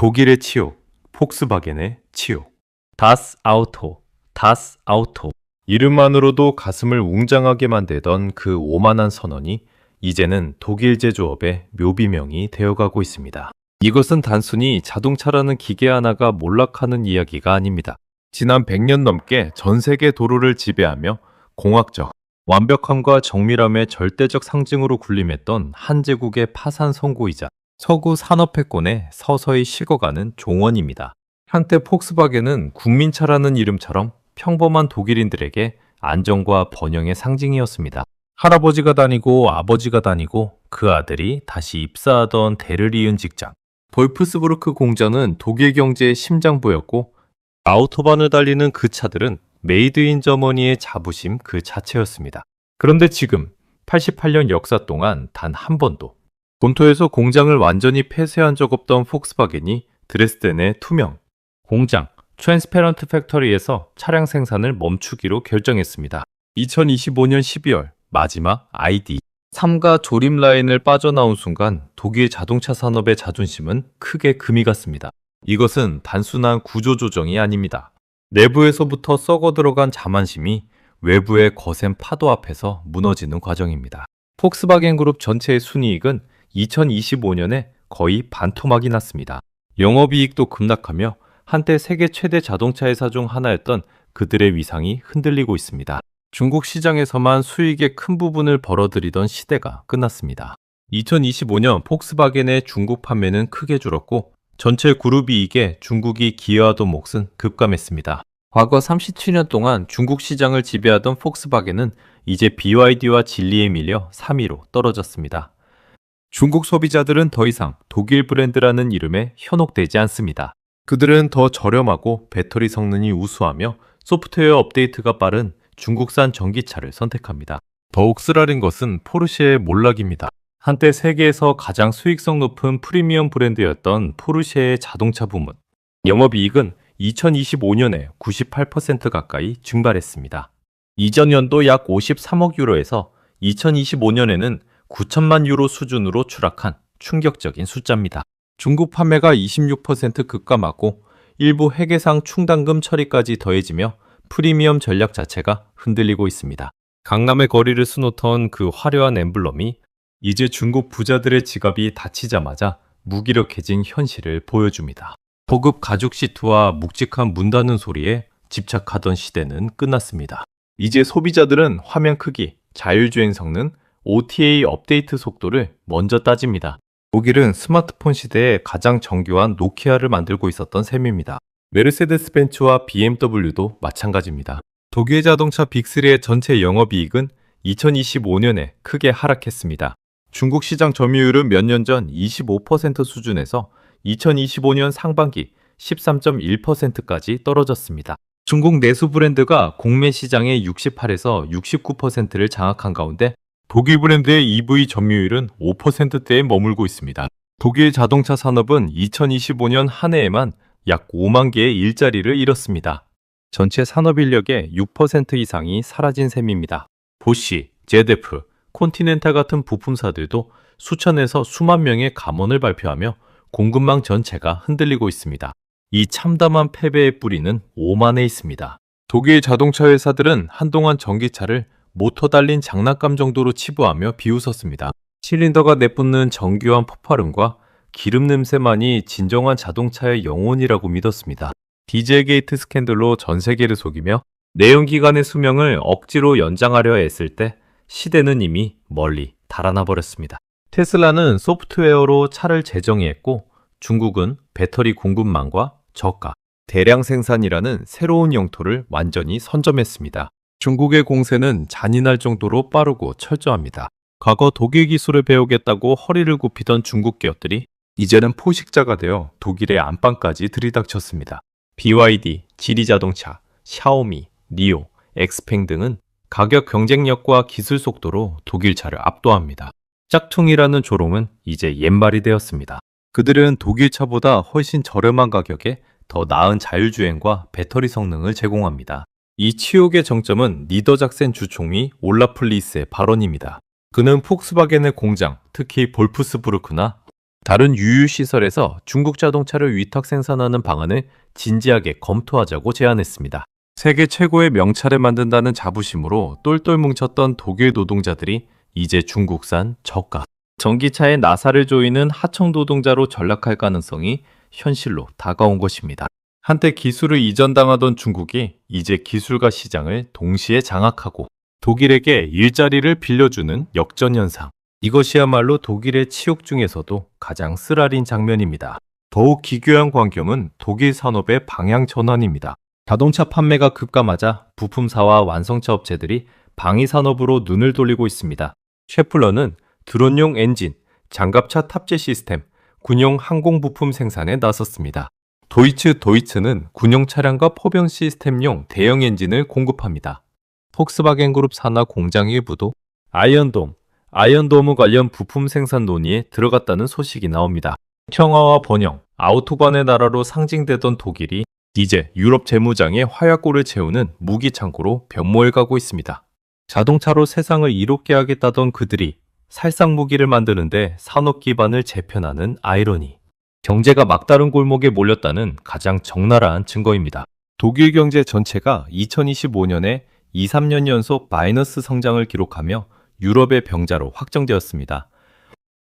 독일의 치욕, 폭스바겐의 치욕. 다스 아우토, 다스 아우토. 이름만으로도 가슴을 웅장하게 만들던 그 오만한 선언이 이제는 독일 제조업의 묘비명이 되어가고 있습니다. 이것은 단순히 자동차라는 기계 하나가 몰락하는 이야기가 아닙니다. 지난 100년 넘게 전 세계 도로를 지배하며 공학적, 완벽함과 정밀함의 절대적 상징으로 군림했던 한 제국의 파산 선고이자 서구 산업패권에 서서히 식어가는 종언입니다. 한때 폭스바겐은 국민차라는 이름처럼 평범한 독일인들에게 안정과 번영의 상징이었습니다. 할아버지가 다니고 아버지가 다니고 그 아들이 다시 입사하던 대를 이은 직장. 볼프스부르크 공장은 독일 경제의 심장부였고 아우토반을 달리는 그 차들은 메이드 인 저머니의 자부심 그 자체였습니다. 그런데 지금 88년 역사 동안 단 한 번도 본토에서 공장을 완전히 폐쇄한 적 없던 폭스바겐이 드레스덴의 투명 공장 트랜스페런트 팩터리에서 차량 생산을 멈추기로 결정했습니다. 2025년 12월 마지막 ID 3가 조립 라인을 빠져나온 순간 독일 자동차 산업의 자존심은 크게 금이 갔습니다. 이것은 단순한 구조조정이 아닙니다. 내부에서부터 썩어 들어간 자만심이 외부의 거센 파도 앞에서 무너지는 과정입니다. 폭스바겐 그룹 전체의 순이익은 2025년에 거의 반토막이 났습니다. 영업이익도 급락하며 한때 세계 최대 자동차 회사 중 하나였던 그들의 위상이 흔들리고 있습니다. 중국 시장에서만 수익의 큰 부분을 벌어들이던 시대가 끝났습니다. 2025년 폭스바겐의 중국 판매는 크게 줄었고 전체 그룹 이익에 중국이 기여하던 몫은 급감했습니다. 과거 37년 동안 중국 시장을 지배하던 폭스바겐은 이제 BYD와 진리에 밀려 3위로 떨어졌습니다. 중국 소비자들은 더 이상 독일 브랜드라는 이름에 현혹되지 않습니다. 그들은 더 저렴하고 배터리 성능이 우수하며 소프트웨어 업데이트가 빠른 중국산 전기차를 선택합니다. 더욱 쓰라린 것은 포르쉐의 몰락입니다. 한때 세계에서 가장 수익성 높은 프리미엄 브랜드였던 포르쉐의 자동차 부문. 영업이익은 2025년에 98% 가까이 증발했습니다. 이전 연도 약 53억 유로에서 2025년에는 9천만 유로 수준으로 추락한 충격적인 숫자입니다. 중국 판매가 26% 급감하고 일부 회계상 충당금 처리까지 더해지며 프리미엄 전략 자체가 흔들리고 있습니다. 강남의 거리를 수놓던 그 화려한 엠블럼이 이제 중국 부자들의 지갑이 닫히자마자 무기력해진 현실을 보여줍니다. 고급 가죽 시트와 묵직한 문 닫는 소리에 집착하던 시대는 끝났습니다. 이제 소비자들은 화면 크기, 자율주행 성능, OTA 업데이트 속도를 먼저 따집니다. 독일은 스마트폰 시대에 가장 정교한 노키아를 만들고 있었던 셈입니다. 메르세데스 벤츠와 BMW도 마찬가지입니다. 독일 자동차 빅3의 전체 영업이익은 2025년에 크게 하락했습니다. 중국 시장 점유율은 몇 년 전 25% 수준에서 2025년 상반기 13.1%까지 떨어졌습니다. 중국 내수 브랜드가 국내 시장의 68에서 69%를 장악한 가운데 독일 브랜드의 EV 점유율은 5%대에 머물고 있습니다. 독일 자동차 산업은 2025년 한 해에만 약 5만 개의 일자리를 잃었습니다. 전체 산업 인력의 6% 이상이 사라진 셈입니다. 보쉬, ZF, 콘티넨탈 같은 부품사들도 수천에서 수만 명의 감원을 발표하며 공급망 전체가 흔들리고 있습니다. 이 참담한 패배의 뿌리는 오만에 있습니다. 독일 자동차 회사들은 한동안 전기차를 모터 달린 장난감 정도로 치부하며 비웃었습니다. 실린더가 내뿜는 정교한 폭발음과 기름 냄새만이 진정한 자동차의 영혼이라고 믿었습니다. 디젤 게이트 스캔들로 전 세계를 속이며 내연기관의 수명을 억지로 연장하려 애쓸 때 시대는 이미 멀리 달아나 버렸습니다. 테슬라는 소프트웨어로 차를 재정의했고 중국은 배터리 공급망과 저가, 대량 생산이라는 새로운 영토를 완전히 선점했습니다. 중국의 공세는 잔인할 정도로 빠르고 철저합니다. 과거 독일 기술을 배우겠다고 허리를 굽히던 중국 기업들이 이제는 포식자가 되어 독일의 안방까지 들이닥쳤습니다. BYD, 지리자동차, 샤오미, 니오, 엑스팽 등은 가격 경쟁력과 기술 속도로 독일차를 압도합니다. 짝퉁이라는 조롱은 이제 옛말이 되었습니다. 그들은 독일차보다 훨씬 저렴한 가격에 더 나은 자율주행과 배터리 성능을 제공합니다. 이 치욕의 정점은 니더작센 주총리 올라프 리스의 발언입니다. 그는 폭스바겐의 공장, 특히 볼프스부르크나 다른 유유시설에서 중국 자동차를 위탁 생산하는 방안을 진지하게 검토하자고 제안했습니다. 세계 최고의 명차를 만든다는 자부심으로 똘똘 뭉쳤던 독일 노동자들이 이제 중국산 저가 전기차에 나사를 조이는 하청 노동자로 전락할 가능성이 현실로 다가온 것입니다. 한때 기술을 이전당하던 중국이 이제 기술과 시장을 동시에 장악하고 독일에게 일자리를 빌려주는 역전현상. 이것이야말로 독일의 치욕 중에서도 가장 쓰라린 장면입니다. 더욱 기괴한 광경은 독일 산업의 방향 전환입니다. 자동차 판매가 급감하자 부품사와 완성차 업체들이 방위 산업으로 눈을 돌리고 있습니다. 셰플러는 드론용 엔진, 장갑차 탑재 시스템, 군용 항공 부품 생산에 나섰습니다. 도이츠는 군용 차량과 포병 시스템용 대형 엔진을 공급합니다. 폭스바겐 그룹 산하 공장 일부도 아이언도무 관련 부품 생산 논의에 들어갔다는 소식이 나옵니다. 평화와 번영, 아우토반의 나라로 상징되던 독일이 이제 유럽 재무장에 화약고를 채우는 무기 창고로 변모해 가고 있습니다. 자동차로 세상을 이롭게 하겠다던 그들이 살상 무기를 만드는데 산업 기반을 재편하는 아이러니. 경제가 막다른 골목에 몰렸다는 가장 적나라한 증거입니다. 독일 경제 전체가 2025년에 2, 3년 연속 마이너스 성장을 기록하며 유럽의 병자로 확정되었습니다.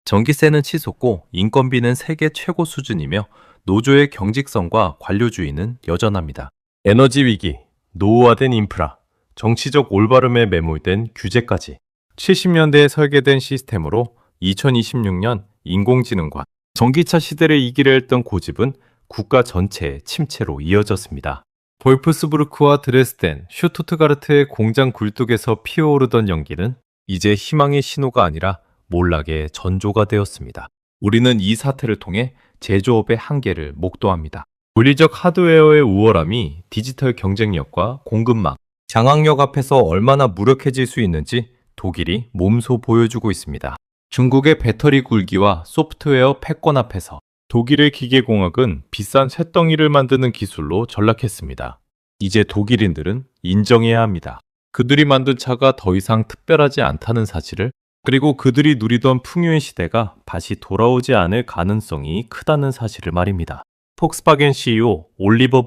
전기세는 치솟고 인건비는 세계 최고 수준이며 노조의 경직성과 관료주의는 여전합니다. 에너지 위기, 노후화된 인프라, 정치적 올바름에 매몰된 규제까지 70년대에 설계된 시스템으로 2026년 인공지능과 전기차 시대를 이기려 했던 고집은 국가 전체의 침체로 이어졌습니다. 볼프스부르크와 드레스덴, 슈투트가르트의 공장 굴뚝에서 피어오르던 연기는 이제 희망의 신호가 아니라 몰락의 전조가 되었습니다. 우리는 이 사태를 통해 제조업의 한계를 목도합니다. 물리적 하드웨어의 우월함이 디지털 경쟁력과 공급망, 장악력 앞에서 얼마나 무력해질 수 있는지 독일이 몸소 보여주고 있습니다. 중국의 배터리 굴기와 소프트웨어 패권 앞에서 독일의 기계공학은 비싼 쇳덩이를 만드는 기술로 전락했습니다. 이제 독일인들은 인정해야 합니다. 그들이 만든 차가 더 이상 특별하지 않다는 사실을, 그리고 그들이 누리던 풍요의 시대가 다시 돌아오지 않을 가능성이 크다는 사실을 말입니다. 폭스바겐 CEO 올리버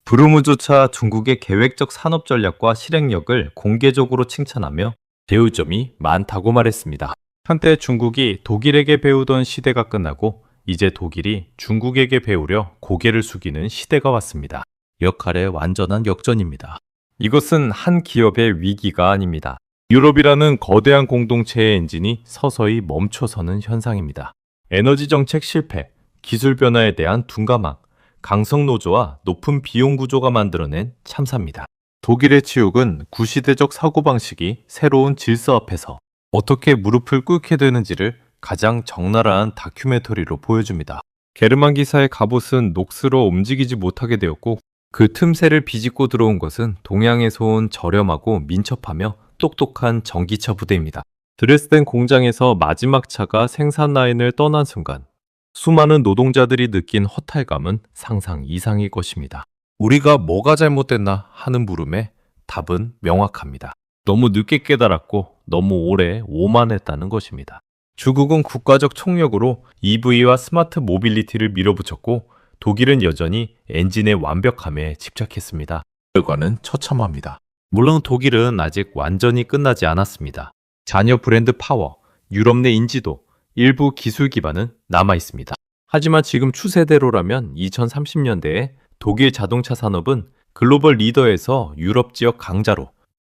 블룸조차 중국의 계획적 산업 전략과 실행력을 공개적으로 칭찬하며 배울 점이 많다고 말했습니다. 한때 중국이 독일에게 배우던 시대가 끝나고 이제 독일이 중국에게 배우려 고개를 숙이는 시대가 왔습니다. 역할의 완전한 역전입니다. 이것은 한 기업의 위기가 아닙니다. 유럽이라는 거대한 공동체의 엔진이 서서히 멈춰서는 현상입니다. 에너지 정책 실패, 기술 변화에 대한 둔감함, 강성 노조와 높은 비용 구조가 만들어낸 참사입니다. 독일의 치욕은 구시대적 사고방식이 새로운 질서 앞에서 어떻게 무릎을 꿇게 되는지를 가장 적나라한 다큐멘터리로 보여줍니다. 게르만 기사의 갑옷은 녹슬어 움직이지 못하게 되었고 그 틈새를 비집고 들어온 것은 동양에서 온 저렴하고 민첩하며 똑똑한 전기차 부대입니다. 드레스덴 공장에서 마지막 차가 생산 라인을 떠난 순간 수많은 노동자들이 느낀 허탈감은 상상 이상일 것입니다. 우리가 뭐가 잘못됐나 하는 물음에 답은 명확합니다. 너무 늦게 깨달았고 너무 오래 오만했다는 것입니다. 중국은 국가적 총력으로 EV와 스마트 모빌리티를 밀어붙였고 독일은 여전히 엔진의 완벽함에 집착했습니다. 결과는 처참합니다. 물론 독일은 아직 완전히 끝나지 않았습니다. 자녀 브랜드 파워, 유럽 내 인지도, 일부 기술 기반은 남아 있습니다. 하지만 지금 추세대로라면 2030년대에 독일 자동차 산업은 글로벌 리더에서 유럽 지역 강자로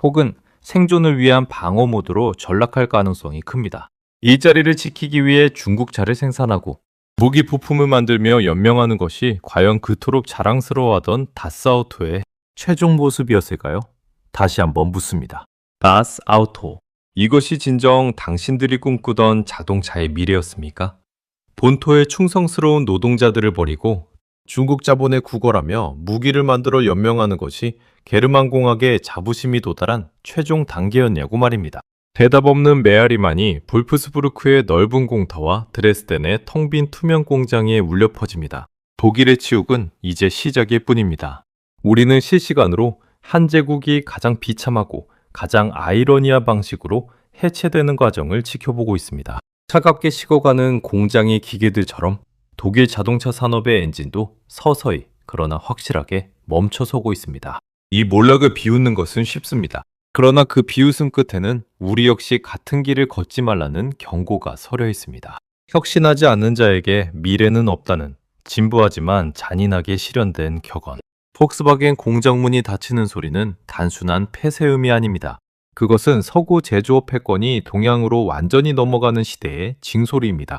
혹은 생존을 위한 방어 모드로 전락할 가능성이 큽니다. 일자리를 지키기 위해 중국차를 생산하고 무기 부품을 만들며 연명하는 것이 과연 그토록 자랑스러워하던 다스아우토의 최종 모습이었을까요? 다시 한번 묻습니다. 다스아우토, 이것이 진정 당신들이 꿈꾸던 자동차의 미래였습니까? 본토의 충성스러운 노동자들을 버리고 중국 자본에 구걸하며 무기를 만들어 연명하는 것이 게르만 공학의 자부심이 도달한 최종 단계였냐고 말입니다. 대답 없는 메아리만이 볼프스부르크의 넓은 공터와 드레스덴의 텅 빈 투명 공장에 울려 퍼집니다. 독일의 치욕은 이제 시작일 뿐입니다. 우리는 실시간으로 한 제국이 가장 비참하고 가장 아이러니한 방식으로 해체되는 과정을 지켜보고 있습니다. 차갑게 식어가는 공장의 기계들처럼 독일 자동차 산업의 엔진도 서서히 그러나 확실하게 멈춰서고 있습니다. 이 몰락을 비웃는 것은 쉽습니다. 그러나 그 비웃음 끝에는 우리 역시 같은 길을 걷지 말라는 경고가 서려 있습니다. 혁신하지 않는 자에게 미래는 없다는 진부하지만 잔인하게 실현된 격언. 폭스바겐 공장문이 닫히는 소리는 단순한 폐쇄음이 아닙니다. 그것은 서구 제조업 패권이 동양으로 완전히 넘어가는 시대의 징소리입니다.